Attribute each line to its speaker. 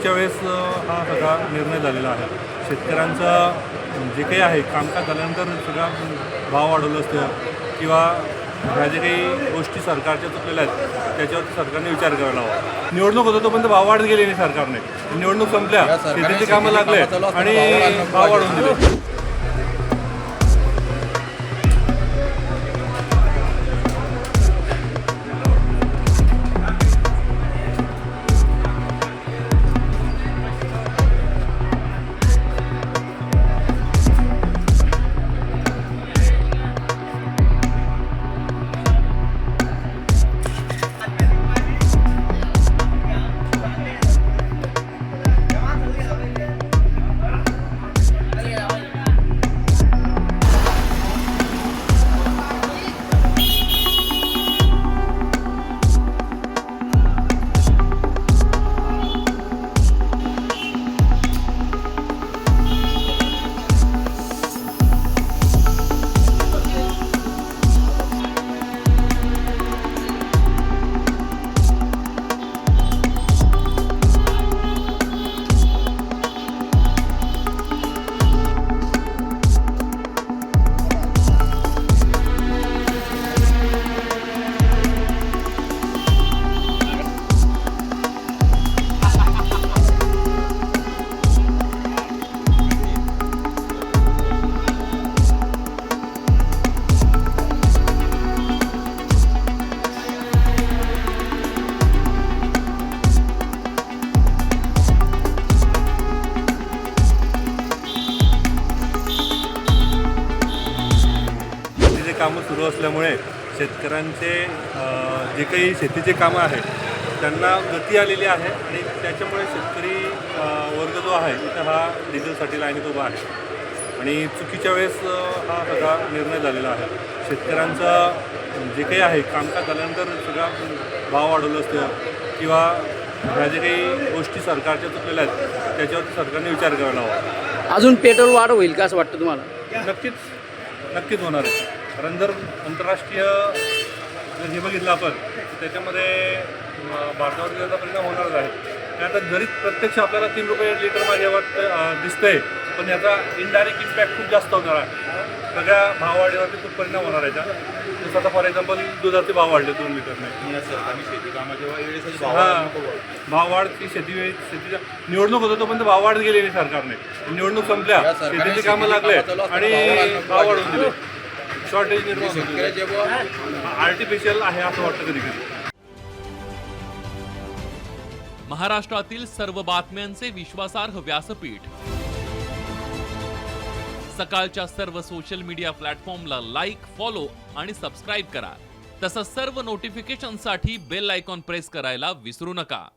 Speaker 1: चुकीच्या वेळेस हा सगळा निर्णय झालेला आहे. शेतकऱ्यांचं जे काही आहे कामकाज झाल्यानंतर सगळा भाव वाढवलं असतं किंवा ह्या जे काही गोष्टी सरकारच्या चुकलेल्या आहेत त्याच्यावरती सरकारने विचार करायला हवा. निवडणूक होतो तोपर्यंत भाव वाढत गेले नाही सरकारने. निवडणूक संपल्या, शेतीचे कामं लागले आणि भाव वाढवून दिले. कामं सुरू असल्यामुळे शेतकऱ्यांचे जे काही शेतीचे कामं आहेत त्यांना गती आलेली आहे आणि त्याच्यामुळे शेतकरी वर्ग जो आहे तिथं हा डिझेलसाठी लाईनीत उभा आहे आणि चुकीच्या वेळेस हा सगळा निर्णय झालेला आहे. शेतकऱ्यांचं जे काही आहे कामकाज झाल्यानंतर सगळा भाव वाढवलं असतं किंवा ह्या जे काही गोष्टी सरकारच्या चुकलेल्या आहेत त्याच्यावरती सरकारने विचार करायला हवा.
Speaker 2: अजून पेट्रोल वाढ होईल का असं वाटतं तुम्हाला?
Speaker 1: नक्कीच होणार आहे. कारण जर आंतरराष्ट्रीय हे बघितलं आपण त्याच्यामध्ये भारतावर त्याचा परिणाम होणारच आहे. आता जरी प्रत्यक्ष आपल्याला 3 रुपये लिटर माझ्यावर दिसतंय पण याचा इनडायरेक्ट इम्पॅक्ट खूप जास्त होणार आहे. सगळ्या भाववाढीवरती खूप परिणाम होणार आहे. जसं आता फॉर एक्झाम्पल दुधाचे भाव वाढले 2 लिटरने. भाववाढ ती शेतीच्या निवडणूक होतो तोपर्यंत भाव वाढत गेले नाही सरकारने. निवडणूक संपल्या, शेतीचे कामं लागले आणि भाव वाढवून दिले. शॉर्टेज निर्माण आर्टिफिशियल आहे असं वाटतं कधी कधी.
Speaker 3: महाराष्ट्रातील सर्व बातम्यांचे विश्वासार्ह व्यासपीठ सकाळच्या सर्व सोशल मीडिया प्लॅटफॉर्मला लाईक, फॉलो आणि सबस्क्राईब करा. तसंच सर्व नोटिफिकेशनसाठी बेल आयकॉन प्रेस करायला विसरू नका.